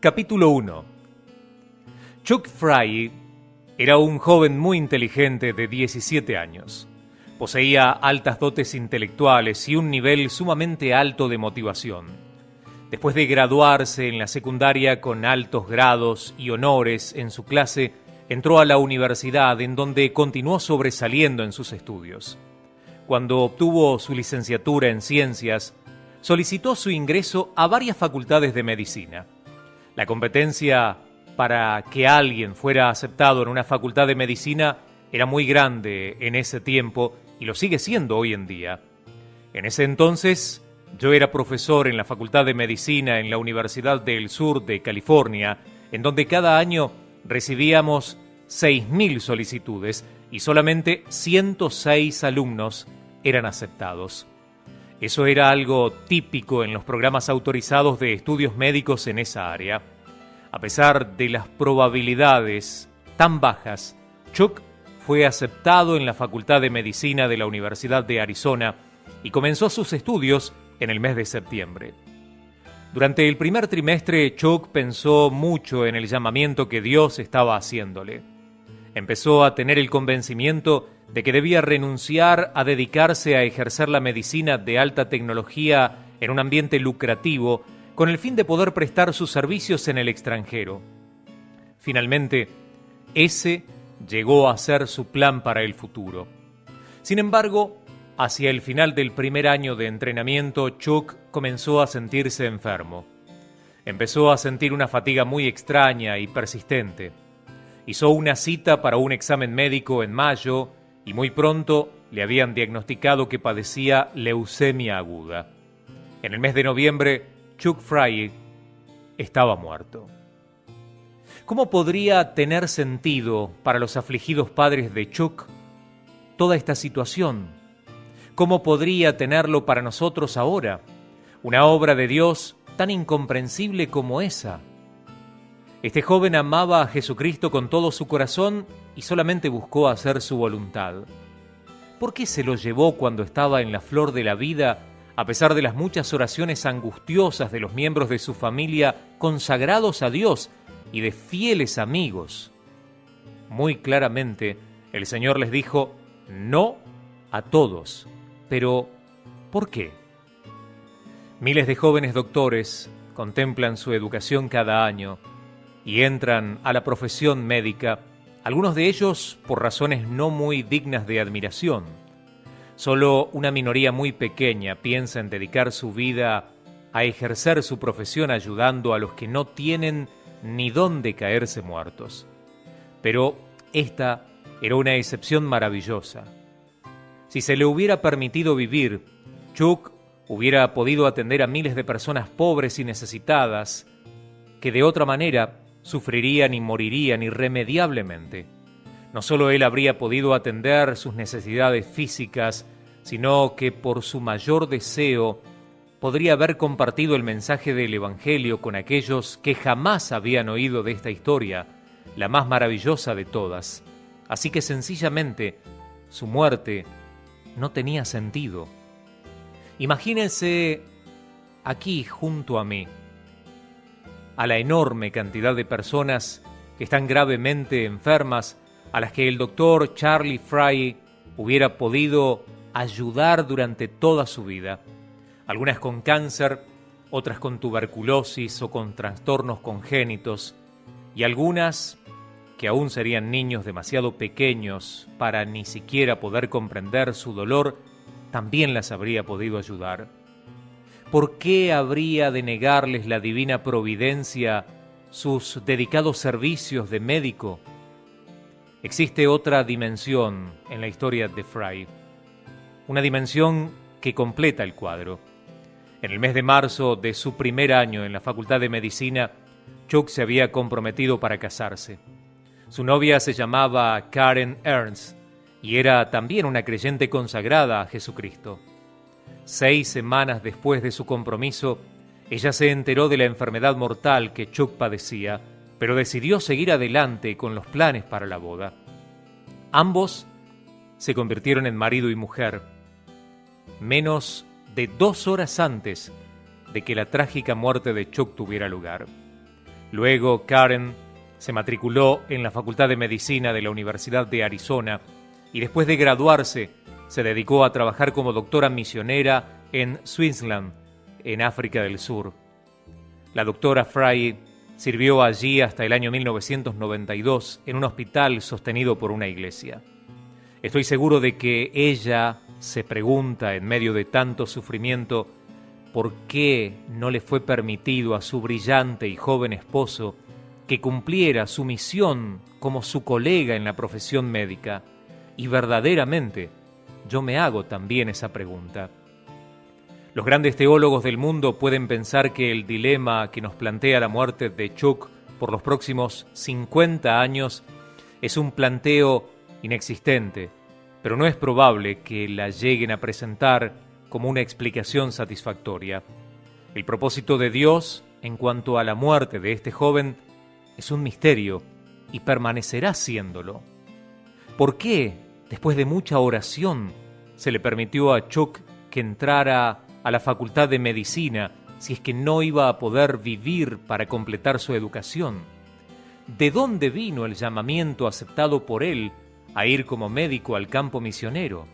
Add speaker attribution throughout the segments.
Speaker 1: Capítulo 1. Chuck Fry era un joven muy inteligente de 17 años. Poseía altas dotes intelectuales y un nivel sumamente alto de motivación. Después de graduarse en la secundaria con altos grados y honores en su clase, entró a la universidad en donde continuó sobresaliendo en sus estudios. Cuando obtuvo su licenciatura en ciencias, solicitó su ingreso a varias facultades de medicina. La competencia para que alguien fuera aceptado en una facultad de medicina era muy grande en ese tiempo y lo sigue siendo hoy en día. En ese entonces, yo era profesor en la Facultad de Medicina en la Universidad del Sur de California, en donde cada año recibíamos 6.000 solicitudes y solamente 106 alumnos eran aceptados. Eso era algo típico en los programas autorizados de estudios médicos en esa área. A pesar de las probabilidades tan bajas, Chuck fue aceptado en la Facultad de Medicina de la Universidad de Arizona y comenzó sus estudios en el mes de septiembre. Durante el primer trimestre, Chuck pensó mucho en el llamamiento que Dios estaba haciéndole. Empezó a tener el convencimiento de que debía renunciar a dedicarse a ejercer la medicina de alta tecnología en un ambiente lucrativo con el fin de poder prestar sus servicios en el extranjero. Finalmente, ese llegó a ser su plan para el futuro. Sin embargo, hacia el final del primer año de entrenamiento, Chuck comenzó a sentirse enfermo. Empezó a sentir una fatiga muy extraña y persistente. Hizo una cita para un examen médico en mayo y muy pronto le habían diagnosticado que padecía leucemia aguda. En el mes de noviembre, Chuck Fry estaba muerto. ¿Cómo podría tener sentido para los afligidos padres de Chuck toda esta situación? ¿Cómo podría tenerlo para nosotros ahora? Una obra de Dios tan incomprensible como esa. Este joven amaba a Jesucristo con todo su corazón y solamente buscó hacer su voluntad. ¿Por qué se lo llevó cuando estaba en la flor de la vida, a pesar de las muchas oraciones angustiosas de los miembros de su familia consagrados a Dios y de fieles amigos? Muy claramente, el Señor les dijo no a todos. Pero, ¿por qué? Miles de jóvenes doctores contemplan su educación cada año y entran a la profesión médica, algunos de ellos por razones no muy dignas de admiración. Solo una minoría muy pequeña piensa en dedicar su vida a ejercer su profesión ayudando a los que no tienen ni dónde caerse muertos. Pero esta era una excepción maravillosa. Si se le hubiera permitido vivir, Chuck hubiera podido atender a miles de personas pobres y necesitadas que de otra manera sufrirían y morirían irremediablemente. No solo él habría podido atender sus necesidades físicas, sino que por su mayor deseo podría haber compartido el mensaje del Evangelio con aquellos que jamás habían oído de esta historia, la más maravillosa de todas. Así que sencillamente su muerte no tenía sentido. Imagínense aquí junto a mí a la enorme cantidad de personas que están gravemente enfermas, a las que el doctor Charlie Fry hubiera podido ayudar durante toda su vida. Algunas con cáncer, otras con tuberculosis o con trastornos congénitos, y algunas que aún serían niños demasiado pequeños para ni siquiera poder comprender su dolor, también las habría podido ayudar. ¿Por qué habría de negarles la divina providencia sus dedicados servicios de médico? Existe otra dimensión en la historia de Fry, una dimensión que completa el cuadro. En el mes de marzo de su primer año en la Facultad de Medicina, Chuck se había comprometido para casarse. Su novia se llamaba Karen Ernst y era también una creyente consagrada a Jesucristo. 6 semanas después de su compromiso, ella se enteró de la enfermedad mortal que Chuck padecía, pero decidió seguir adelante con los planes para la boda. Ambos se convirtieron en marido y mujer, menos de 2 horas antes de que la trágica muerte de Chuck tuviera lugar. Luego, Karen se matriculó en la Facultad de Medicina de la Universidad de Arizona y después de graduarse se dedicó a trabajar como doctora misionera en Swaziland, en África del Sur. La doctora Fry sirvió allí hasta el año 1992 en un hospital sostenido por una iglesia. Estoy seguro de que ella se pregunta, en medio de tanto sufrimiento, por qué no le fue permitido a su brillante y joven esposo que cumpliera su misión como su colega en la profesión médica. Y verdaderamente, yo me hago también esa pregunta. Los grandes teólogos del mundo pueden pensar que el dilema que nos plantea la muerte de Chuck por los próximos 50 años es un planteo inexistente, pero no es probable que la lleguen a presentar como una explicación satisfactoria. El propósito de Dios en cuanto a la muerte de este joven es un misterio y permanecerá siéndolo. ¿Por qué, después de mucha oración, se le permitió a Chuck que entrara a la Facultad de Medicina si es que no iba a poder vivir para completar su educación? ¿De dónde vino el llamamiento aceptado por él a ir como médico al campo misionero?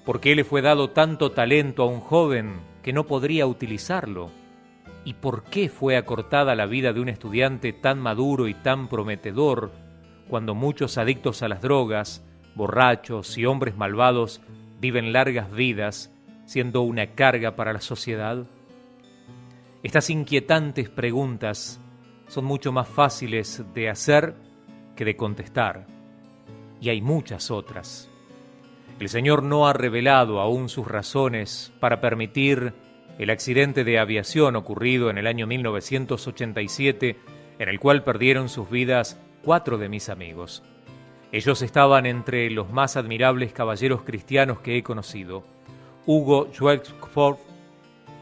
Speaker 1: ¿Por qué le fue dado tanto talento a un joven que no podría utilizarlo? ¿Y por qué fue acortada la vida de un estudiante tan maduro y tan prometedor cuando muchos adictos a las drogas, borrachos y hombres malvados viven largas vidas siendo una carga para la sociedad? Estas inquietantes preguntas son mucho más fáciles de hacer que de contestar, y hay muchas otras. El Señor no ha revelado aún sus razones para permitir el accidente de aviación ocurrido en el año 1987, en el cual perdieron sus vidas 4 de mis amigos. Ellos estaban entre los más admirables caballeros cristianos que he conocido. Hugo Schweikford,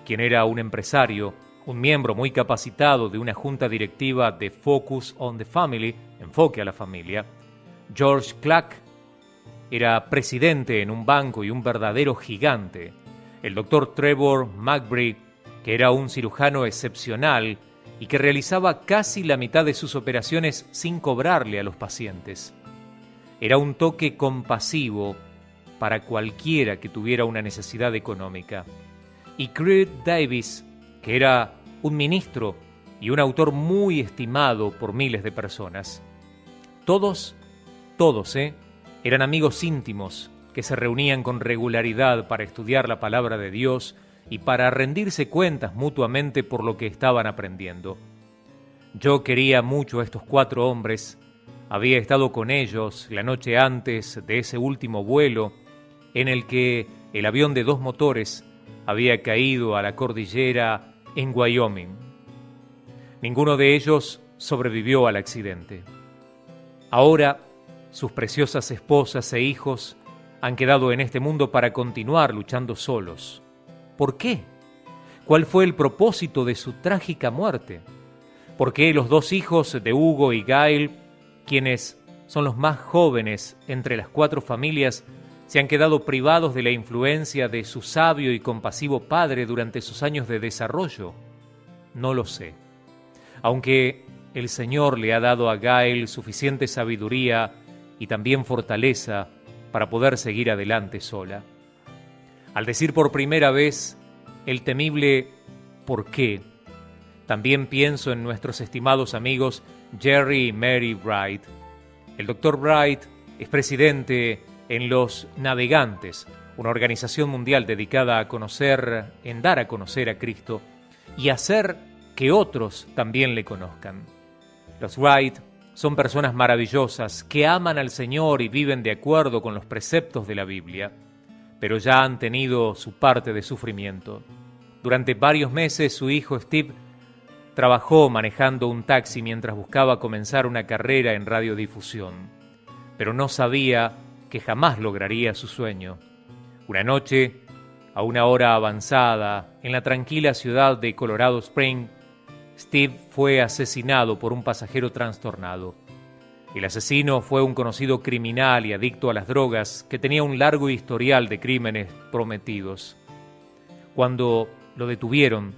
Speaker 1: quien era un empresario, un miembro muy capacitado de una junta directiva de Focus on the Family, enfoque a la familia. George Clack era presidente en un banco y un verdadero gigante. El doctor Trevor McBride, que era un cirujano excepcional y que realizaba casi la mitad de sus operaciones sin cobrarle a los pacientes. Era un toque compasivo para cualquiera que tuviera una necesidad económica. Y Creed Davis, que era un ministro y un autor muy estimado por miles de personas. Todos, eran amigos íntimos que se reunían con regularidad para estudiar la palabra de Dios y para rendirse cuentas mutuamente por lo que estaban aprendiendo. Yo quería mucho a estos 4 hombres. Había estado con ellos la noche antes de ese último vuelo en el que el avión de 2 motores había caído a la cordillera en Wyoming. Ninguno de ellos sobrevivió al accidente. Ahora, sus preciosas esposas e hijos han quedado en este mundo para continuar luchando solos. ¿Por qué? ¿Cuál fue el propósito de su trágica muerte? ¿Por qué los 2 hijos de Hugo y Gail, quienes son los más jóvenes entre las 4 familias, se han quedado privados de la influencia de su sabio y compasivo padre durante sus años de desarrollo? No lo sé. Aunque el Señor le ha dado a Gail suficiente sabiduría y también fortaleza para poder seguir adelante sola. Al decir por primera vez el temible ¿por qué?, también pienso en nuestros estimados amigos Jerry y Mary Bright. El Dr. Bright es presidente en Los Navegantes, una organización mundial dedicada a dar a conocer a Cristo y hacer que otros también le conozcan. Los Wright son personas maravillosas que aman al Señor y viven de acuerdo con los preceptos de la Biblia, pero ya han tenido su parte de sufrimiento. Durante varios meses su hijo Steve trabajó manejando un taxi mientras buscaba comenzar una carrera en radiodifusión, pero no sabía que jamás lograría su sueño. Una noche, a una hora avanzada, en la tranquila ciudad de Colorado Springs, Steve fue asesinado por un pasajero trastornado. El asesino fue un conocido criminal y adicto a las drogas que tenía un largo historial de crímenes prometidos. Cuando lo detuvieron,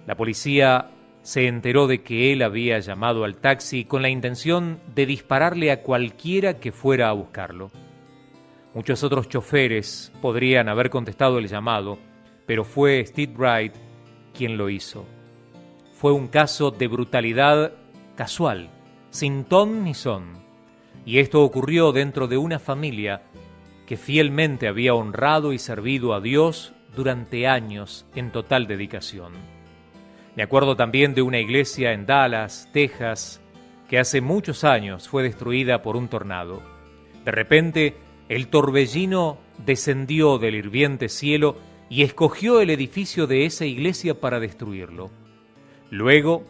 Speaker 1: la policía se enteró de que él había llamado al taxi con la intención de dispararle a cualquiera que fuera a buscarlo. Muchos otros choferes podrían haber contestado el llamado, pero fue Steve Wright quien lo hizo. Fue un caso de brutalidad casual, sin ton ni son, y esto ocurrió dentro de una familia que fielmente había honrado y servido a Dios durante años en total dedicación. Me acuerdo también de una iglesia en Dallas, Texas, que hace muchos años fue destruida por un tornado. De repente, el torbellino descendió del hirviente cielo y escogió el edificio de esa iglesia para destruirlo. Luego,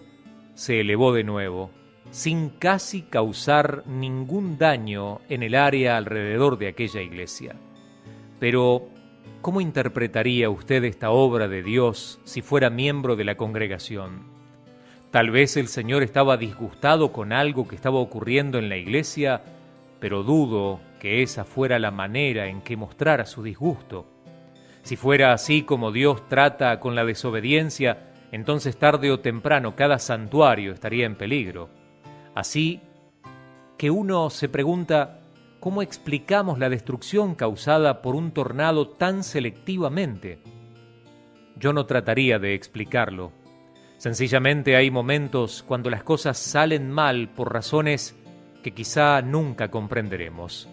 Speaker 1: se elevó de nuevo, sin casi causar ningún daño en el área alrededor de aquella iglesia. Pero, ¿cómo interpretaría usted esta obra de Dios si fuera miembro de la congregación? Tal vez el Señor estaba disgustado con algo que estaba ocurriendo en la iglesia, pero dudo que esa fuera la manera en que mostrara su disgusto. Si fuera así como Dios trata con la desobediencia, entonces tarde o temprano cada santuario estaría en peligro. Así que uno se pregunta, ¿cómo explicamos la destrucción causada por un tornado tan selectivamente? Yo no trataría de explicarlo. Sencillamente hay momentos cuando las cosas salen mal por razones que quizá nunca comprenderemos.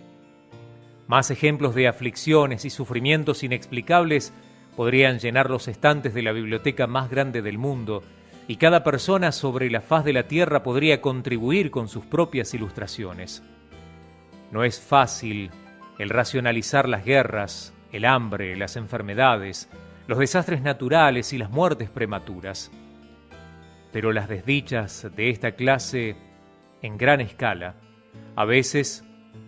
Speaker 1: Más ejemplos de aflicciones y sufrimientos inexplicables podrían llenar los estantes de la biblioteca más grande del mundo, y cada persona sobre la faz de la tierra podría contribuir con sus propias ilustraciones. No es fácil el racionalizar las guerras, el hambre, las enfermedades, los desastres naturales y las muertes prematuras. Pero las desdichas de esta clase, en gran escala, a veces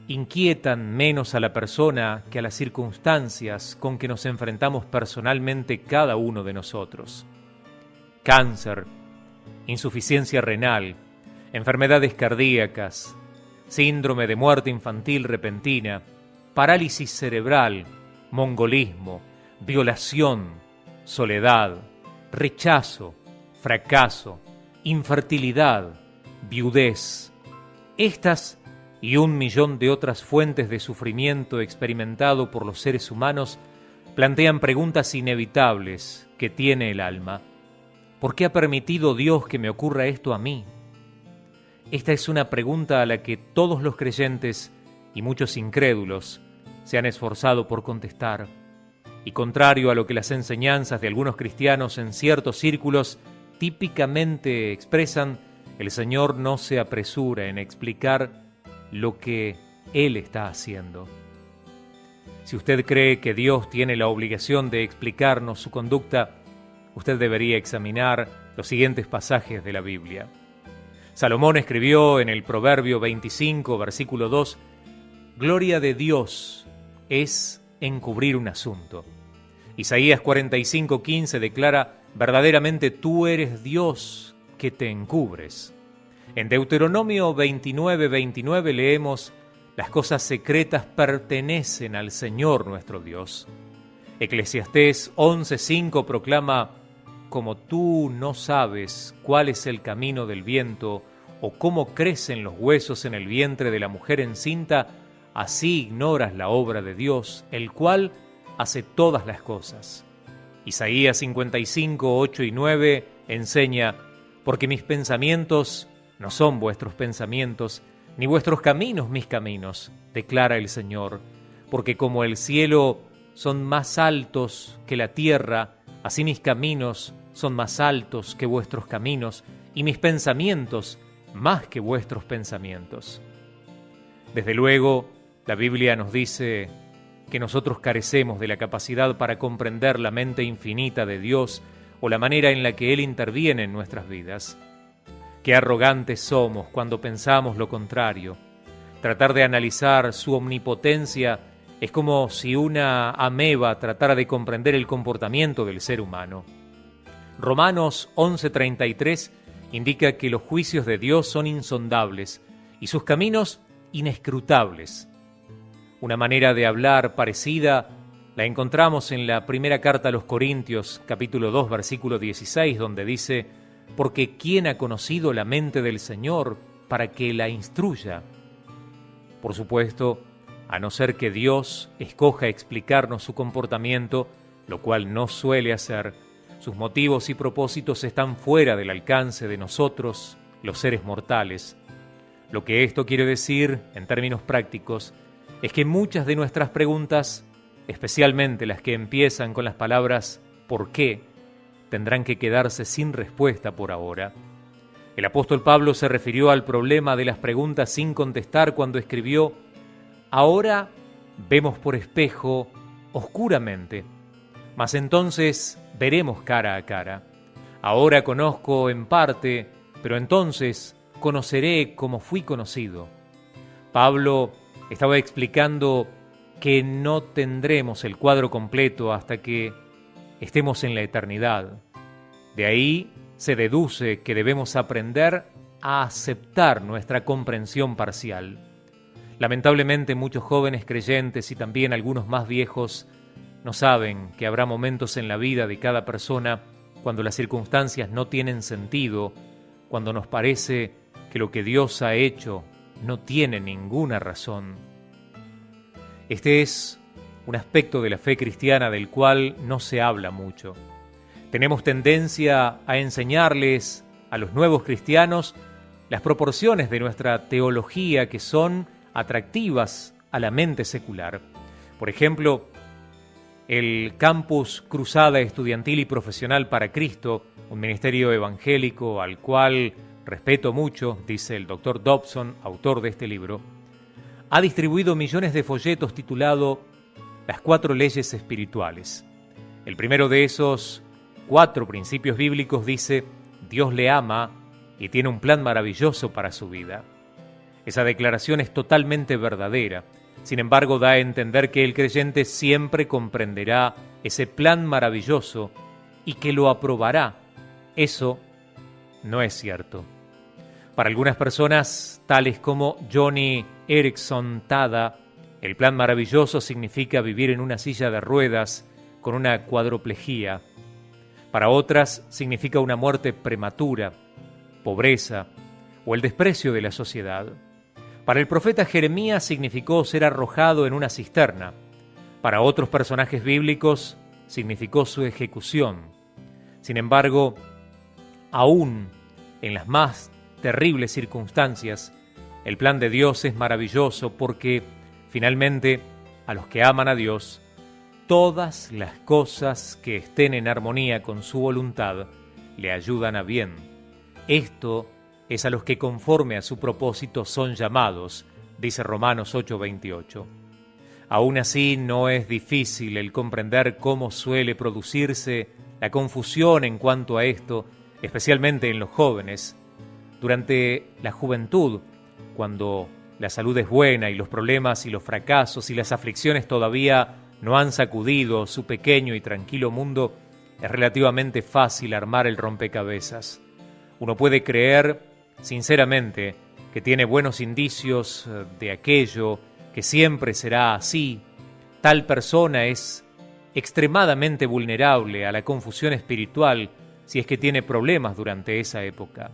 Speaker 1: inquietan menos a la persona que a las circunstancias con que nos enfrentamos personalmente cada uno de nosotros. Cáncer, insuficiencia renal, enfermedades cardíacas, síndrome de muerte infantil repentina, parálisis cerebral, mongolismo, violación, soledad, rechazo, fracaso, infertilidad, viudez. Estas y 1.000.000 de otras fuentes de sufrimiento experimentado por los seres humanos plantean preguntas inevitables que tiene el alma. ¿Por qué ha permitido Dios que me ocurra esto a mí? Esta es una pregunta a la que todos los creyentes y muchos incrédulos se han esforzado por contestar. Y contrario a lo que las enseñanzas de algunos cristianos en ciertos círculos típicamente expresan, el Señor no se apresura en explicar lo que Él está haciendo. Si usted cree que Dios tiene la obligación de explicarnos su conducta, usted debería examinar los siguientes pasajes de la Biblia. Salomón escribió en el Proverbio 25, versículo 2, «Gloria de Dios es encubrir un asunto». Isaías 45:15 declara, «Verdaderamente tú eres Dios que te encubres». En Deuteronomio 29:29 leemos, «Las cosas secretas pertenecen al Señor nuestro Dios». Eclesiastés 11:5 proclama, «Como tú no sabes cuál es el camino del viento o cómo crecen los huesos en el vientre de la mujer encinta, así ignoras la obra de Dios, el cual hace todas las cosas». Isaías 55:8 y 9 enseña, «Porque mis pensamientos no son vuestros pensamientos, ni vuestros caminos mis caminos, declara el Señor, porque como el cielo son más altos que la tierra, así mis caminos son más altos que vuestros caminos, y mis pensamientos más que vuestros pensamientos». Desde luego, la Biblia nos dice que nosotros carecemos de la capacidad para comprender la mente infinita de Dios o la manera en la que Él interviene en nuestras vidas. Qué arrogantes somos cuando pensamos lo contrario. Tratar de analizar su omnipotencia es como si una ameba tratara de comprender el comportamiento del ser humano. Romanos 11:33 indica que los juicios de Dios son insondables y sus caminos inescrutables. Una manera de hablar parecida la encontramos en la primera carta a los Corintios, capítulo 2, versículo 16, donde dice, porque ¿quién ha conocido la mente del Señor para que la instruya? Por supuesto, a no ser que Dios escoja explicarnos su comportamiento, lo cual no suele hacer, sus motivos y propósitos están fuera del alcance de nosotros, los seres mortales. Lo que esto quiere decir, en términos prácticos, es que muchas de nuestras preguntas, especialmente las que empiezan con las palabras ¿por qué?, tendrán que quedarse sin respuesta por ahora. El apóstol Pablo se refirió al problema de las preguntas sin contestar cuando escribió: ahora vemos por espejo oscuramente, mas entonces veremos cara a cara. Ahora conozco en parte, pero entonces conoceré como fui conocido. Pablo estaba explicando que no tendremos el cuadro completo hasta que estemos en la eternidad. De ahí se deduce que debemos aprender a aceptar nuestra comprensión parcial. Lamentablemente muchos jóvenes creyentes y también algunos más viejos no saben que habrá momentos en la vida de cada persona cuando las circunstancias no tienen sentido, cuando nos parece que lo que Dios ha hecho no tiene ninguna razón. Este es un aspecto de la fe cristiana del cual no se habla mucho. Tenemos tendencia a enseñarles a los nuevos cristianos las proporciones de nuestra teología que son atractivas a la mente secular. Por ejemplo, el Campus Cruzada Estudiantil y Profesional para Cristo, un ministerio evangélico al cual respeto mucho, dice el Dr. Dobson, autor de este libro, ha distribuido millones de folletos titulado Las 4 leyes espirituales. El primero de esos 4 principios bíblicos dice: Dios le ama y tiene un plan maravilloso para su vida. Esa declaración es totalmente verdadera. Sin embargo, da a entender que el creyente siempre comprenderá ese plan maravilloso y que lo aprobará. Eso no es cierto. Para algunas personas, tales como Johnny Erickson Tada, el plan maravilloso significa vivir en una silla de ruedas con una cuadroplejía. Para otras, significa una muerte prematura, pobreza o el desprecio de la sociedad. Para el profeta Jeremías significó ser arrojado en una cisterna. Para otros personajes bíblicos significó su ejecución. Sin embargo, aún en las más terribles circunstancias, el plan de Dios es maravilloso porque, finalmente, a los que aman a Dios, todas las cosas que estén en armonía con su voluntad le ayudan a bien. Esto es a los que conforme a su propósito son llamados, dice Romanos 8:28. Aún así, no es difícil el comprender cómo suele producirse la confusión en cuanto a esto, especialmente en los jóvenes. Durante la juventud, cuando la salud es buena y los problemas y los fracasos y las aflicciones todavía no han sacudido su pequeño y tranquilo mundo, es relativamente fácil armar el rompecabezas. Uno puede creer, sinceramente, que tiene buenos indicios de aquello, que siempre será así. Tal persona es extremadamente vulnerable a la confusión espiritual si es que tiene problemas durante esa época.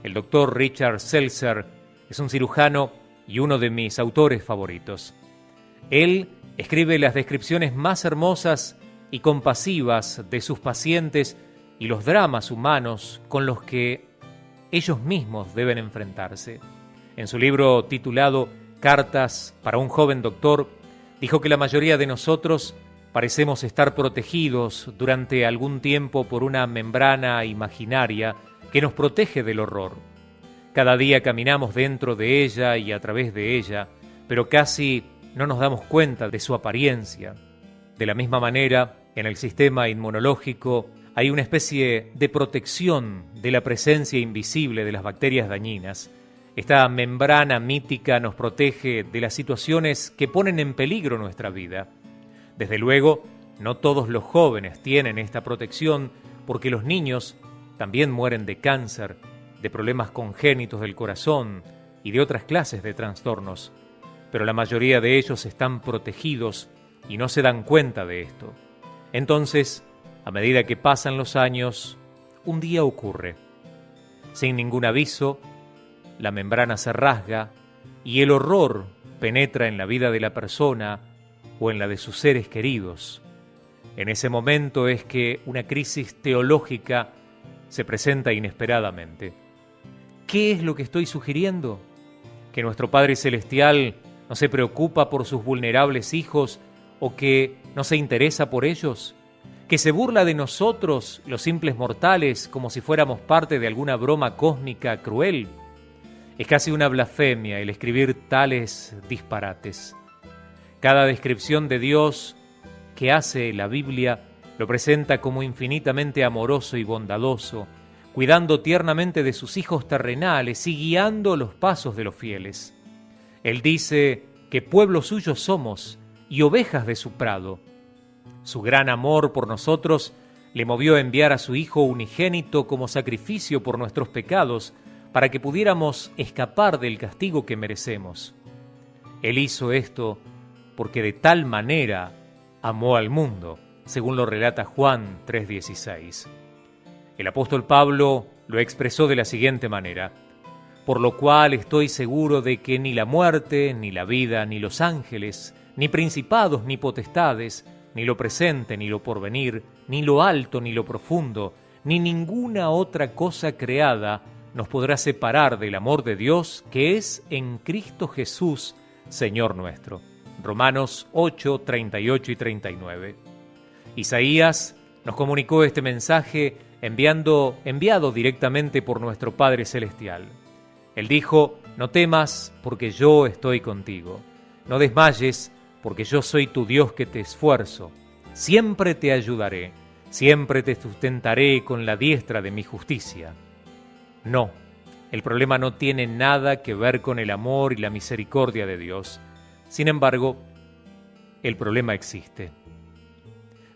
Speaker 1: El doctor Richard Seltzer es un cirujano y uno de mis autores favoritos. Él escribe las descripciones más hermosas y compasivas de sus pacientes y los dramas humanos con los que ellos mismos deben enfrentarse. En su libro titulado Cartas para un joven doctor, dijo que la mayoría de nosotros parecemos estar protegidos durante algún tiempo por una membrana imaginaria que nos protege del horror. Cada día caminamos dentro de ella y a través de ella, pero casi no nos damos cuenta de su apariencia. De la misma manera, en el sistema inmunológico hay una especie de protección de la presencia invisible de las bacterias dañinas. Esta membrana mítica nos protege de las situaciones que ponen en peligro nuestra vida. Desde luego, no todos los jóvenes tienen esta protección porque los niños también mueren de cáncer, de problemas congénitos del corazón y de otras clases de trastornos. Pero la mayoría de ellos están protegidos y no se dan cuenta de esto. Entonces, a medida que pasan los años, un día ocurre. Sin ningún aviso, la membrana se rasga y el horror penetra en la vida de la persona o en la de sus seres queridos. En ese momento es que una crisis teológica se presenta inesperadamente. ¿Qué es lo que estoy sugiriendo? ¿Que nuestro Padre Celestial no se preocupa por sus vulnerables hijos o que no se interesa por ellos? ¿Que se burla de nosotros, los simples mortales, como si fuéramos parte de alguna broma cósmica cruel? Es casi una blasfemia el escribir tales disparates. Cada descripción de Dios que hace la Biblia lo presenta como infinitamente amoroso y bondadoso, cuidando tiernamente de sus hijos terrenales y guiando los pasos de los fieles. Él dice que pueblo suyo somos y ovejas de su prado. Su gran amor por nosotros le movió a enviar a su Hijo unigénito como sacrificio por nuestros pecados para que pudiéramos escapar del castigo que merecemos. Él hizo esto porque de tal manera amó al mundo, según lo relata Juan 3:16. El apóstol Pablo lo expresó de la siguiente manera: por lo cual estoy seguro de que ni la muerte, ni la vida, ni los ángeles, ni principados, ni potestades, ni lo presente, ni lo porvenir, ni lo alto, ni lo profundo, ni ninguna otra cosa creada nos podrá separar del amor de Dios que es en Cristo Jesús, Señor nuestro. Romanos 8, 38 y 39. Isaías nos comunicó este mensaje enviado directamente por nuestro Padre Celestial. Él dijo: no temas, porque yo estoy contigo. No desmayes, porque yo soy tu Dios que te esfuerzo. Siempre te ayudaré, siempre te sustentaré con la diestra de mi justicia. No, el problema no tiene nada que ver con el amor y la misericordia de Dios. Sin embargo, el problema existe.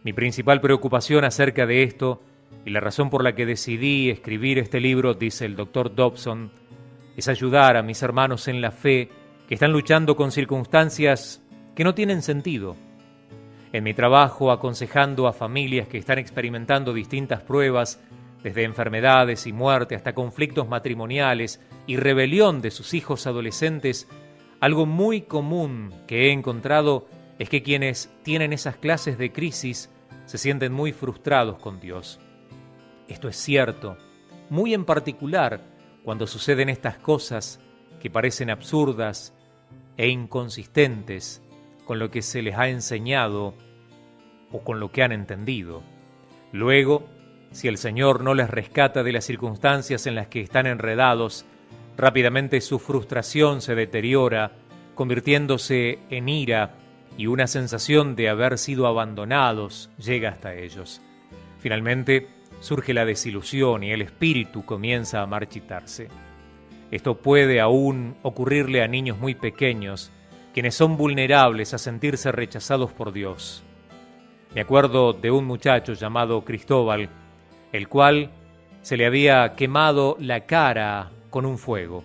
Speaker 1: Mi principal preocupación acerca de esto, y la razón por la que decidí escribir este libro, dice el Dr. Dobson, es ayudar a mis hermanos en la fe que están luchando con circunstancias que no tienen sentido. En mi trabajo aconsejando a familias que están experimentando distintas pruebas, desde enfermedades y muerte hasta conflictos matrimoniales y rebelión de sus hijos adolescentes, algo muy común que he encontrado es que quienes tienen esas clases de crisis se sienten muy frustrados con Dios. Esto es cierto, muy en particular cuando suceden estas cosas que parecen absurdas e inconsistentes con lo que se les ha enseñado o con lo que han entendido. Luego, si el Señor no les rescata de las circunstancias en las que están enredados, rápidamente su frustración se deteriora, convirtiéndose en ira, y una sensación de haber sido abandonados llega hasta ellos. Finalmente, surge la desilusión y el espíritu comienza a marchitarse. Esto puede aún ocurrirle a niños muy pequeños, quienes son vulnerables a sentirse rechazados por Dios. Me acuerdo de un muchacho llamado Cristóbal, el cual se le había quemado la cara con un fuego.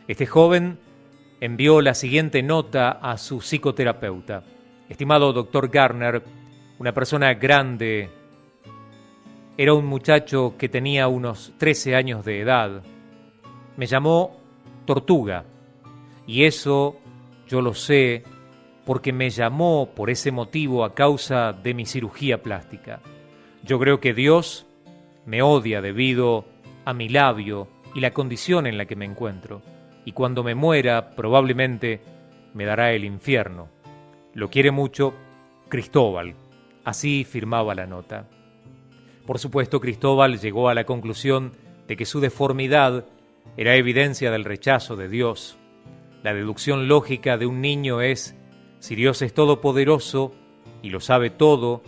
Speaker 1: Este joven envió la siguiente nota a su psicoterapeuta: estimado Dr. Garner, una persona grande, era un muchacho que tenía unos 13 años de edad. Me llamó Tortuga, y eso yo lo sé porque me llamó por ese motivo a causa de mi cirugía plástica. Yo creo que Dios me odia debido a mi labio y la condición en la que me encuentro, y cuando me muera probablemente me dará el infierno. Lo quiere mucho Cristóbal. Así firmaba la nota. Por supuesto, Cristóbal llegó a la conclusión de que su deformidad era evidencia del rechazo de Dios. La deducción lógica de un niño es: si Dios es todopoderoso y lo sabe todo,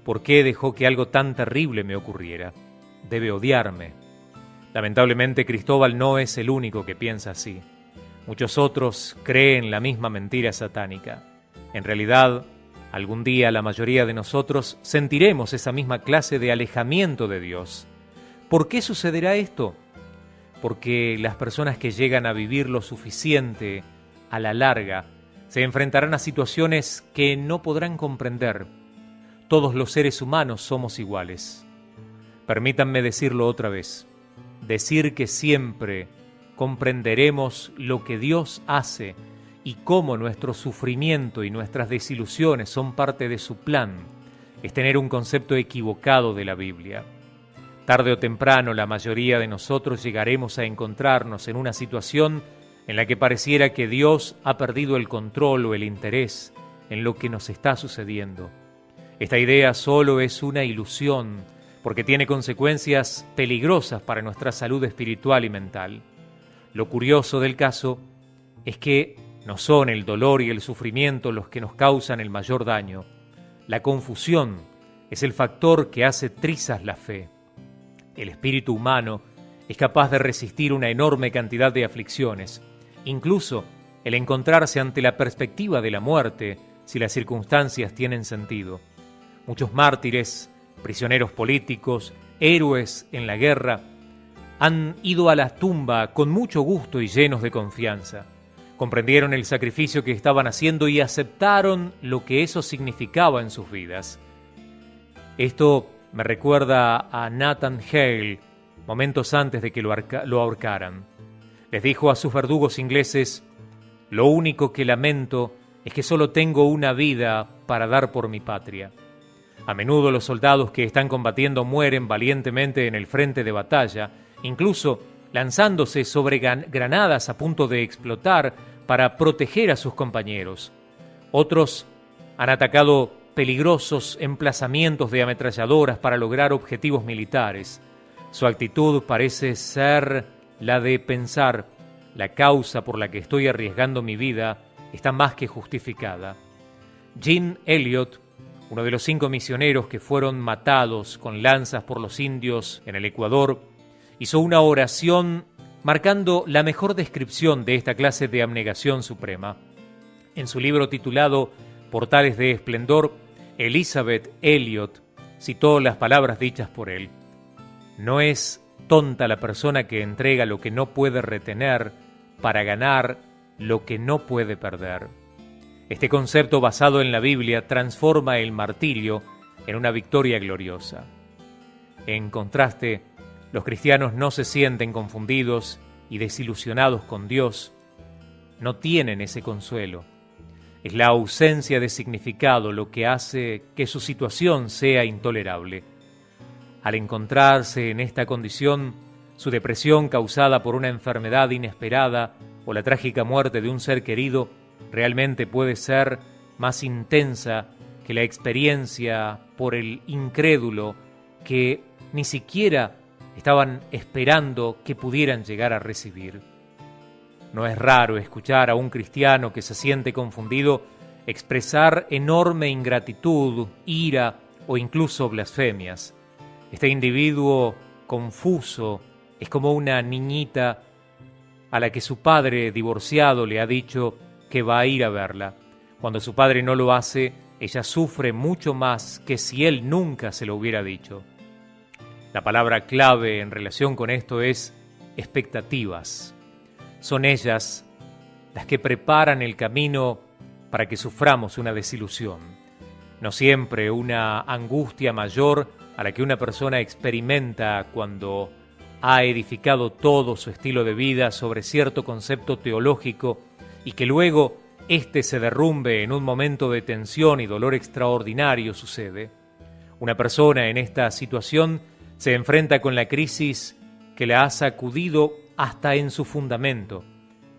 Speaker 1: ¿por qué dejó que algo tan terrible me ocurriera? Debe odiarme. Lamentablemente, Cristóbal no es el único que piensa así. Muchos otros creen la misma mentira satánica. En realidad, algún día la mayoría de nosotros sentiremos esa misma clase de alejamiento de Dios. ¿Por qué sucederá esto? Porque las personas que llegan a vivir lo suficiente a la larga se enfrentarán a situaciones que no podrán comprender. Todos los seres humanos somos iguales. Permítanme decirlo otra vez. decir que siempre comprenderemos lo que Dios hace y cómo nuestro sufrimiento y nuestras desilusiones son parte de su plan es tener un concepto equivocado de la Biblia. Tarde o temprano la mayoría de nosotros llegaremos a encontrarnos en una situación en la que pareciera que Dios ha perdido el control o el interés en lo que nos está sucediendo. Esta idea solo es una ilusión porque tiene consecuencias peligrosas para nuestra salud espiritual y mental. Lo curioso del caso es que no son el dolor y el sufrimiento los que nos causan el mayor daño. La confusión es el factor que hace trizas la fe. El espíritu humano es capaz de resistir una enorme cantidad de aflicciones, incluso el encontrarse ante la perspectiva de la muerte si las circunstancias tienen sentido. Muchos mártires, prisioneros políticos, héroes en la guerra, han ido a la tumba con mucho gusto y llenos de confianza. Comprendieron el sacrificio que estaban haciendo y aceptaron lo que eso significaba en sus vidas. Esto me recuerda a Nathan Hale, momentos antes de que lo ahorcaran. Les dijo a sus verdugos ingleses: «Lo único que lamento es que solo tengo una vida para dar por mi patria». A menudo los soldados que están combatiendo mueren valientemente en el frente de batalla, incluso lanzándose sobre granadas a punto de explotar para proteger a sus compañeros. Otros han atacado peligrosos emplazamientos de ametralladoras para lograr objetivos militares. Su actitud parece ser la de pensar: la causa por la que estoy arriesgando mi vida está más que justificada. Jim Elliot, uno de los 5 misioneros que fueron matados con lanzas por los indios en el Ecuador, hizo una oración marcando la mejor descripción de esta clase de abnegación suprema. En su libro titulado Portales de Esplendor, Elizabeth Elliot citó las palabras dichas por él: «No es tonta la persona que entrega lo que no puede retener para ganar lo que no puede perder». Este concepto basado en la Biblia transforma el martirio en una victoria gloriosa. En contraste, los cristianos no se sienten confundidos y desilusionados con Dios. No tienen ese consuelo. Es la ausencia de significado lo que hace que su situación sea intolerable. Al encontrarse en esta condición, su depresión causada por una enfermedad inesperada o la trágica muerte de un ser querido realmente puede ser más intensa que la experiencia por el incrédulo que ni siquiera estaban esperando que pudieran llegar a recibir. No es raro escuchar a un cristiano que se siente confundido expresar enorme ingratitud, ira o incluso blasfemias. Este individuo confuso es como una niñita a la que su padre divorciado le ha dicho que va a ir a verla. Cuando su padre no lo hace, ella sufre mucho más que si él nunca se lo hubiera dicho. La palabra clave en relación con esto es expectativas. Son ellas las que preparan el camino para que suframos una desilusión. No siempre una angustia mayor a la que una persona experimenta cuando ha edificado todo su estilo de vida sobre cierto concepto teológico y que luego éste se derrumbe en un momento de tensión y dolor extraordinario sucede. Una persona en esta situación se enfrenta con la crisis que la ha sacudido hasta en su fundamento.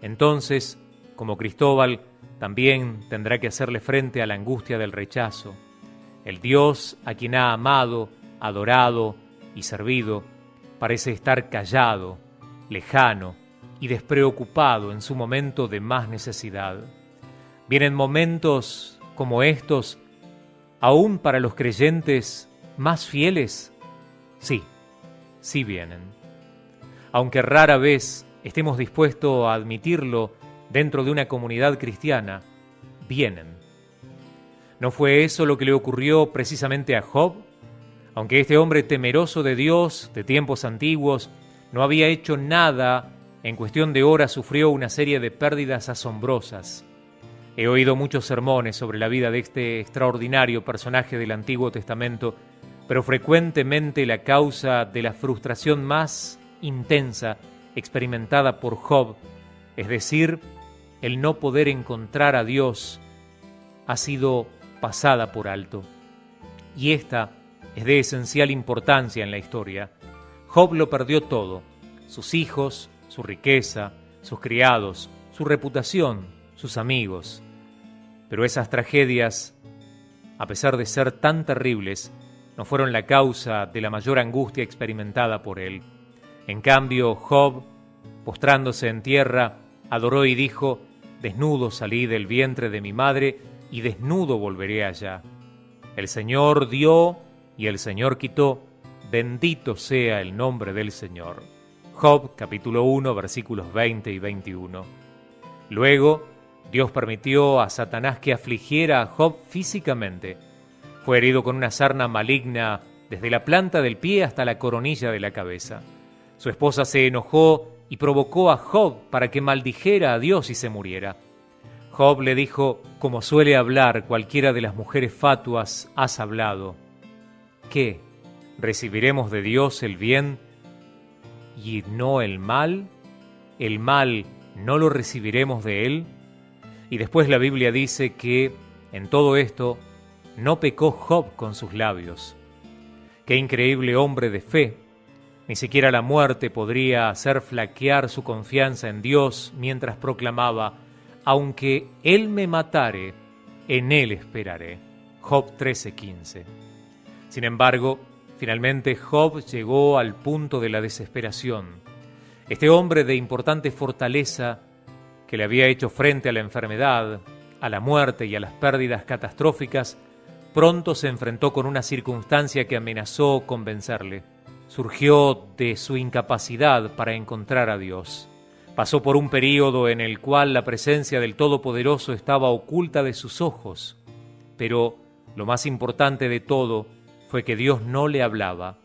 Speaker 1: Entonces, como Cristóbal, también tendrá que hacerle frente a la angustia del rechazo. El Dios a quien ha amado, adorado y servido parece estar callado, lejano y despreocupado en su momento de más necesidad. Vienen momentos como estos, aún para los creyentes más fieles. Sí vienen. Aunque rara vez estemos dispuestos a admitirlo dentro de una comunidad cristiana, vienen. ¿No fue eso lo que le ocurrió precisamente a Job? Aunque este hombre temeroso de Dios, de tiempos antiguos, no había hecho nada, en cuestión de horas sufrió una serie de pérdidas asombrosas. He oído muchos sermones sobre la vida de este extraordinario personaje del Antiguo Testamento, pero frecuentemente la causa de la frustración más intensa experimentada por Job, es decir, el no poder encontrar a Dios, ha sido pasada por alto. Y esta es de esencial importancia en la historia. Job lo perdió todo: sus hijos, su riqueza, sus criados, su reputación, sus amigos. Pero esas tragedias, a pesar de ser tan terribles, no fueron la causa de la mayor angustia experimentada por él. En cambio, Job, postrándose en tierra, adoró y dijo: «Desnudo salí del vientre de mi madre, y desnudo volveré allá. El Señor dio y el Señor quitó, bendito sea el nombre del Señor». Job, capítulo 1, versículos 20 y 21. Luego, Dios permitió a Satanás que afligiera a Job físicamente. Fue herido con una sarna maligna desde la planta del pie hasta la coronilla de la cabeza. Su esposa se enojó y provocó a Job para que maldijera a Dios y se muriera. Job le dijo: «Como suele hablar cualquiera de las mujeres fatuas, has hablado. ¿Qué? ¿Recibiremos de Dios el bien y no el mal? ¿El mal no lo recibiremos de Él?». Y después la Biblia dice que en todo esto no pecó Job con sus labios. Qué increíble hombre de fe. Ni siquiera la muerte podría hacer flaquear su confianza en Dios mientras proclamaba: «Aunque Él me matare, en Él esperaré». Job 13:15. Sin embargo, finalmente Job llegó al punto de la desesperación. Este hombre de importante fortaleza, que le había hecho frente a la enfermedad, a la muerte y a las pérdidas catastróficas, pronto se enfrentó con una circunstancia que amenazó con vencerle. Surgió de su incapacidad para encontrar a Dios. Pasó por un período en el cual la presencia del Todopoderoso estaba oculta de sus ojos. Pero lo más importante de todo fue que Dios no le hablaba.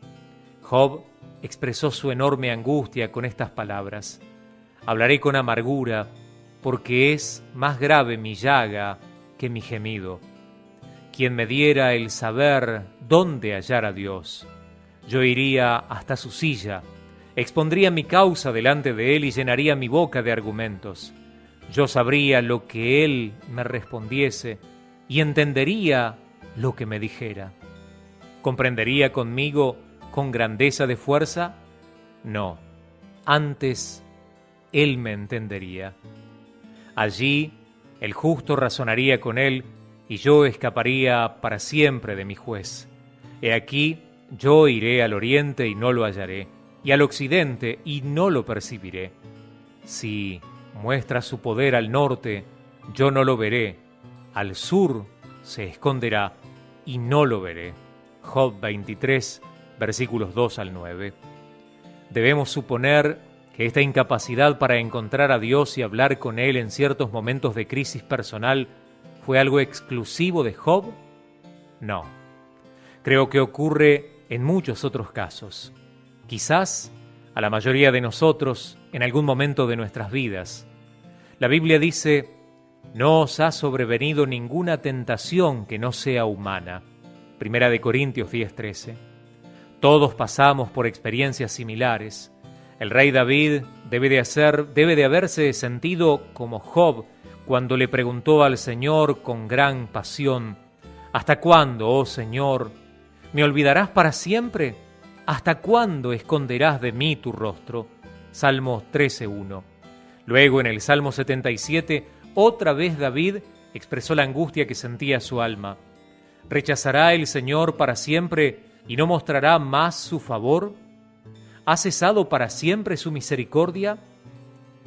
Speaker 1: Job expresó su enorme angustia con estas palabras: «Hablaré con amargura, porque es más grave mi llaga que mi gemido. Quien me diera el saber dónde hallar a Dios. Yo iría hasta su silla, expondría mi causa delante de él y llenaría mi boca de argumentos. Yo sabría lo que él me respondiese y entendería lo que me dijera. ¿Comprendería conmigo con grandeza de fuerza? No, antes él me entendería. Allí el justo razonaría con él y yo escaparía para siempre de mi juez. He aquí, yo iré al oriente y no lo hallaré, y al occidente y no lo percibiré. Si muestra su poder al norte, yo no lo veré. Al sur se esconderá y no lo veré». Job 23, versículos 2 al 9. Debemos suponer que esta incapacidad para encontrar a Dios y hablar con Él en ciertos momentos de crisis personal fue algo exclusivo de Job. No. Creo que ocurre en muchos otros casos. Quizás a la mayoría de nosotros en algún momento de nuestras vidas. La Biblia dice: «No os ha sobrevenido ninguna tentación que no sea humana». Primera de Corintios 10:13. Todos pasamos por experiencias similares. El rey David debe de haberse sentido como Job cuando le preguntó al Señor con gran pasión: «¿Hasta cuándo, oh Señor? ¿Me olvidarás para siempre? ¿Hasta cuándo esconderás de mí tu rostro?». Salmos 13:1. Luego, en el Salmo 77, otra vez David expresó la angustia que sentía su alma. ¿Rechazará el Señor para siempre y no mostrará más su favor? ¿Ha cesado para siempre su misericordia?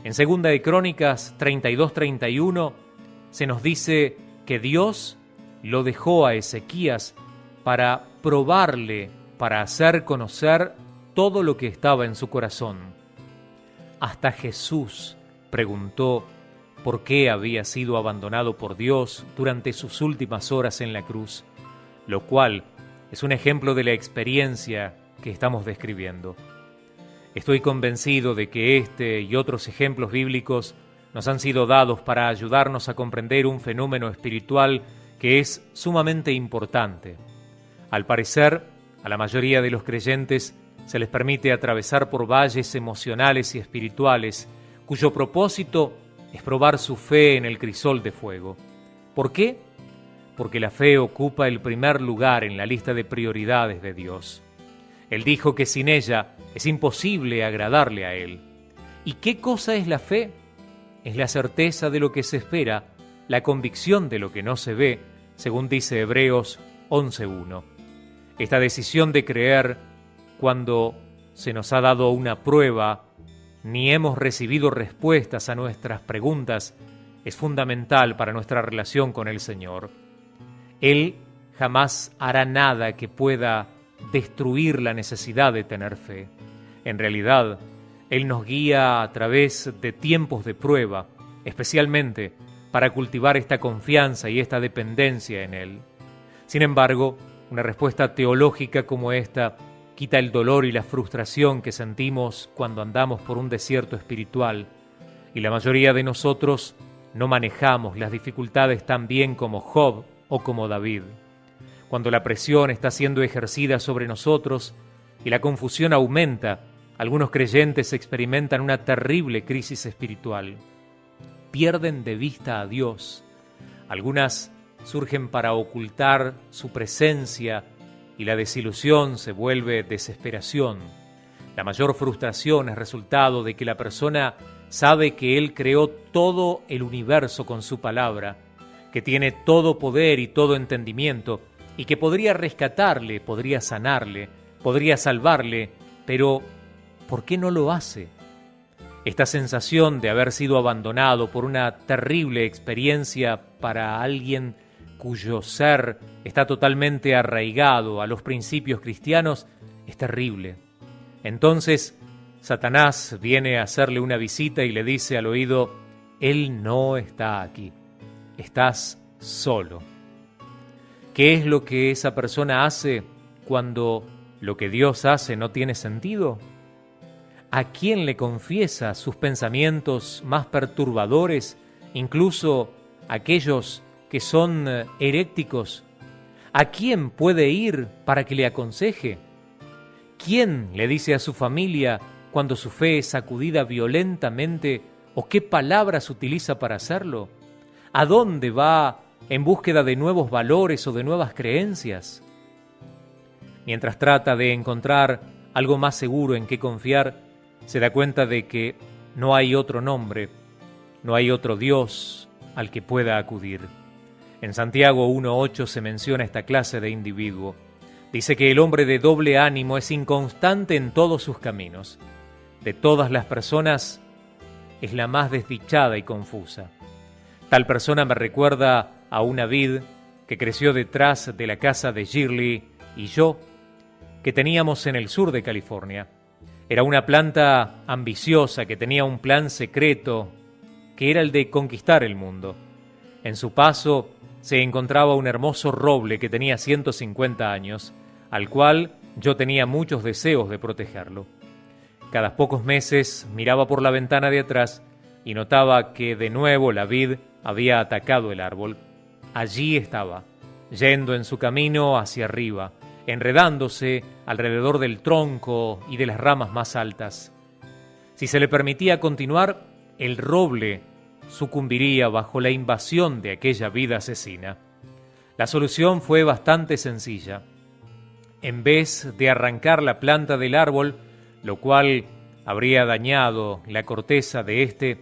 Speaker 1: En 2 de Crónicas 32:31 se nos dice que Dios lo dejó a Ezequías para probarle, para hacer conocer todo lo que estaba en su corazón. Hasta Jesús preguntó por qué había sido abandonado por Dios durante sus últimas horas en la cruz, lo cual es un ejemplo de la experiencia que estamos describiendo. Estoy convencido de que este y otros ejemplos bíblicos nos han sido dados para ayudarnos a comprender un fenómeno espiritual que es sumamente importante. Al parecer, a la mayoría de los creyentes se les permite atravesar por valles emocionales y espirituales, cuyo propósito es probar su fe en el crisol de fuego. ¿Por qué? Porque la fe ocupa el primer lugar en la lista de prioridades de Dios. Él dijo que sin ella es imposible agradarle a Él. ¿Y qué cosa es la fe? Es la certeza de lo que se espera, la convicción de lo que no se ve, según dice Hebreos 11:1. Esta decisión de creer cuando se nos ha dado una prueba, ni hemos recibido respuestas a nuestras preguntas, es fundamental para nuestra relación con el Señor. Él jamás hará nada que pueda destruir la necesidad de tener fe. En realidad, Él nos guía a través de tiempos de prueba, especialmente para cultivar esta confianza y esta dependencia en Él. Sin embargo, una respuesta teológica como esta quita el dolor y la frustración que sentimos cuando andamos por un desierto espiritual, y la mayoría de nosotros no manejamos las dificultades tan bien como Job o como David. Cuando la presión está siendo ejercida sobre nosotros y la confusión aumenta, algunos creyentes experimentan una terrible crisis espiritual. Pierden de vista a Dios. Algunas surgen para ocultar su presencia y la desilusión se vuelve desesperación. La mayor frustración es resultado de que la persona sabe que Él creó todo el universo con su palabra, que tiene todo poder y todo entendimiento, y que podría rescatarle, podría sanarle, podría salvarle, pero ¿por qué no lo hace? Esta sensación de haber sido abandonado por una terrible experiencia para alguien cuyo ser está totalmente arraigado a los principios cristianos es terrible. Entonces, Satanás viene a hacerle una visita y le dice al oído: Él no está aquí, estás solo. ¿Qué es lo que esa persona hace cuando lo que Dios hace no tiene sentido? ¿A quién le confiesa sus pensamientos más perturbadores, incluso aquellos que son heréticos? ¿A quién puede ir para que le aconseje? ¿Quién le dice a su familia cuando su fe es sacudida violentamente o qué palabras utiliza para hacerlo? ¿A dónde va en búsqueda de nuevos valores o de nuevas creencias? Mientras trata de encontrar algo más seguro en qué confiar, se da cuenta de que no hay otro nombre, no hay otro Dios al que pueda acudir. En Santiago 1:8 se menciona esta clase de individuo. Dice que el hombre de doble ánimo es inconstante en todos sus caminos. De todas las personas, es la más desdichada y confusa. Tal persona me recuerda a una vid que creció detrás de la casa de Shirley y yo, que teníamos en el sur de California. Era una planta ambiciosa que tenía un plan secreto, que era el de conquistar el mundo. En su paso se encontraba un hermoso roble que tenía 150 años, al cual yo tenía muchos deseos de protegerlo. Cada pocos meses miraba por la ventana de atrás y notaba que de nuevo la vid había atacado el árbol. Allí estaba, yendo en su camino hacia arriba, enredándose alrededor del tronco y de las ramas más altas. Si se le permitía continuar, el roble sucumbiría bajo la invasión de aquella vida asesina. La solución fue bastante sencilla. En vez de arrancar la planta del árbol, lo cual habría dañado la corteza de éste,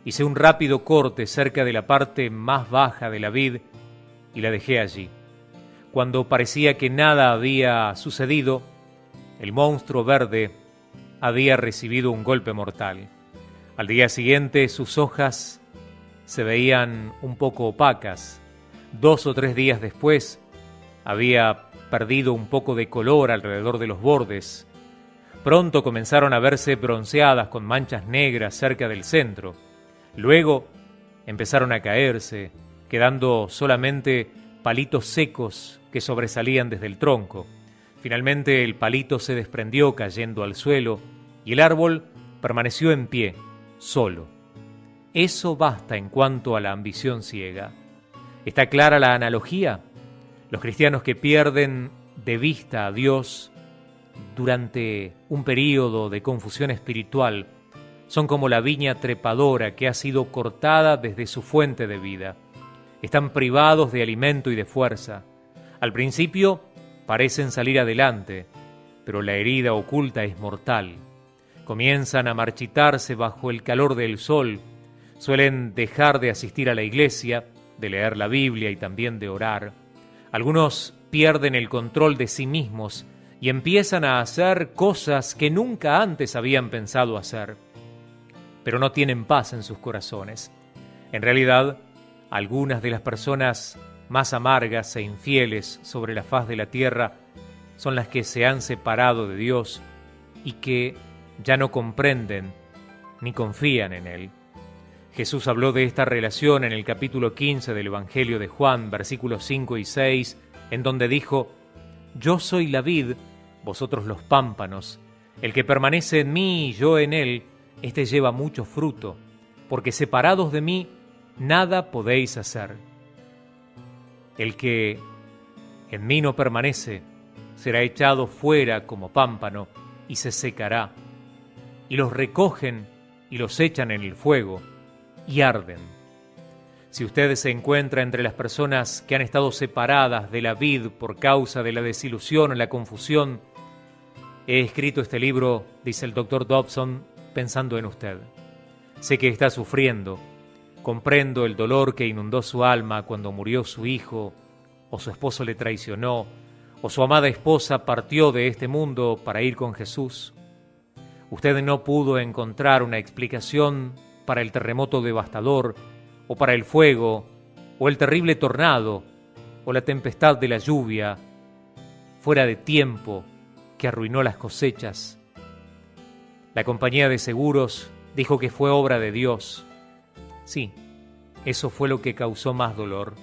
Speaker 1: hice un rápido corte cerca de la parte más baja de la vid y la dejé allí. Cuando parecía que nada había sucedido, el monstruo verde había recibido un golpe mortal. Al día siguiente sus hojas se veían un poco opacas. 2 o 3 días después había perdido un poco de color alrededor de los bordes. Pronto comenzaron a verse bronceadas con manchas negras cerca del centro. Luego empezaron a caerse, quedando solamente palitos secos que sobresalían desde el tronco. Finalmente el palito se desprendió cayendo al suelo y el árbol permaneció en pie, solo. Eso basta en cuanto a la ambición ciega. ¿Está clara la analogía? Los cristianos que pierden de vista a Dios durante un período de confusión espiritual, son como la viña trepadora que ha sido cortada desde su fuente de vida. Están privados de alimento y de fuerza. Al principio parecen salir adelante, pero la herida oculta es mortal. Comienzan a marchitarse bajo el calor del sol, suelen dejar de asistir a la iglesia, de leer la Biblia y también de orar. Algunos pierden el control de sí mismos y empiezan a hacer cosas que nunca antes habían pensado hacer, pero no tienen paz en sus corazones. En realidad, algunas de las personas más amargas e infieles sobre la faz de la tierra son las que se han separado de Dios y que ya no comprenden ni confían en Él. Jesús habló de esta relación en el capítulo 15 del Evangelio de Juan, versículos 5 y 6, en donde dijo: «Yo soy la vid, vosotros los pámpanos. El que permanece en mí y yo en él, éste lleva mucho fruto, porque separados de mí, nada podéis hacer. El que en mí no permanece, será echado fuera como pámpano y se secará. Y los recogen y los echan en el fuego y arden». Si usted se encuentra entre las personas que han estado separadas de la vid por causa de la desilusión o la confusión, he escrito este libro, dice el Dr. Dobson, pensando en usted. Sé que está sufriendo, comprendo el dolor que inundó su alma cuando murió su hijo, o su esposo le traicionó, o su amada esposa partió de este mundo para ir con Jesús. Usted no pudo encontrar una explicación para el terremoto devastador, o para el fuego, o el terrible tornado, o la tempestad de la lluvia, fuera de tiempo, que arruinó las cosechas. La compañía de seguros dijo que fue obra de Dios. Sí, eso fue lo que causó más dolor.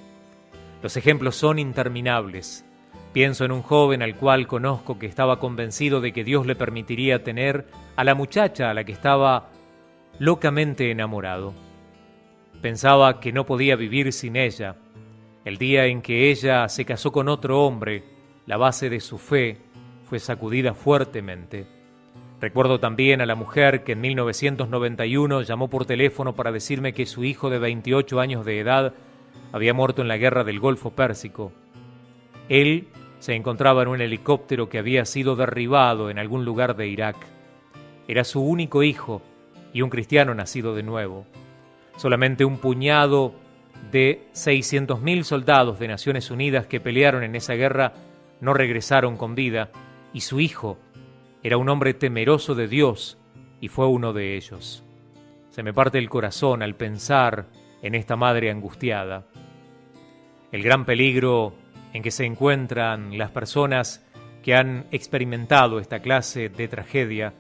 Speaker 1: Los ejemplos son interminables. Pienso en un joven al cual conozco que estaba convencido de que Dios le permitiría tener a la muchacha a la que estaba locamente enamorado. Pensaba que no podía vivir sin ella. El día en que ella se casó con otro hombre, la base de su fe fue sacudida fuertemente. Recuerdo también a la mujer que en 1991 llamó por teléfono para decirme que su hijo de 28 años de edad había muerto en la guerra del Golfo Pérsico. Él se encontraba en un helicóptero que había sido derribado en algún lugar de Irak. Era su único hijo y un cristiano nacido de nuevo. Solamente un puñado de 600.000 soldados de Naciones Unidas que pelearon en esa guerra no regresaron con vida, y su hijo era un hombre temeroso de Dios y fue uno de ellos. Se me parte el corazón al pensar en esta madre angustiada. El gran peligro en que se encuentran las personas que han experimentado esta clase de tragedia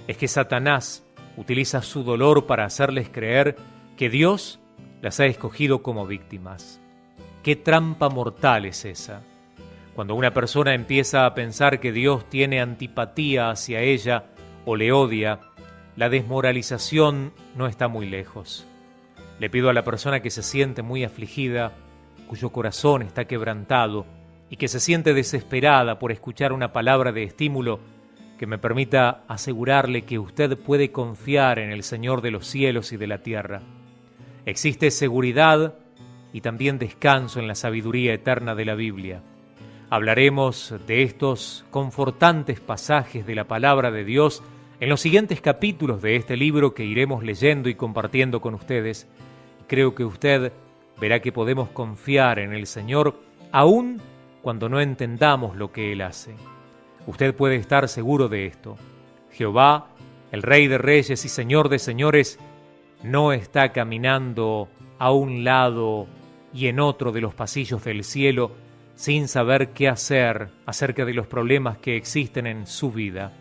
Speaker 1: es que Satanás utiliza su dolor para hacerles creer que Dios las ha escogido como víctimas. ¿Qué trampa mortal es esa? Cuando una persona empieza a pensar que Dios tiene antipatía hacia ella o le odia, la desmoralización no está muy lejos. Le pido a la persona que se siente muy afligida, cuyo corazón está quebrantado y que se siente desesperada por escuchar una palabra de estímulo, que me permita asegurarle que usted puede confiar en el Señor de los cielos y de la tierra. Existe seguridad y también descanso en la sabiduría eterna de la Biblia. Hablaremos de estos confortantes pasajes de la palabra de Dios en los siguientes capítulos de este libro que iremos leyendo y compartiendo con ustedes. Creo que usted verá que podemos confiar en el Señor aún cuando no entendamos lo que Él hace. Usted puede estar seguro de esto. Jehová, el Rey de Reyes y Señor de Señores, no está caminando a un lado y en otro de los pasillos del cielo sin saber qué hacer acerca de los problemas que existen en su vida.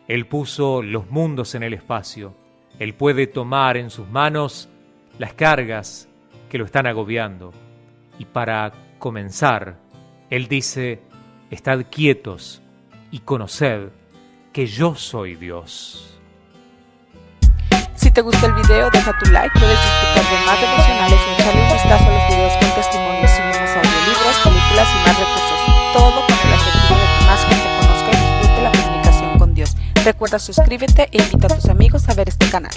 Speaker 1: Él puso los mundos en el espacio. Él puede tomar en sus manos las cargas que lo están agobiando. Y para comenzar, Él dice: estad quietos y conoced que yo soy Dios.
Speaker 2: Si te gustó el video, deja tu like, puedes disfrutar de más devocionales o echarle un vistazo a los videos con testimonios, subimos audiolibros, películas y más recursos. Todo con el objetivo de que más gente conozca y disfrute la comunicación Recuerda suscríbete e invita a tus amigos a ver este canal.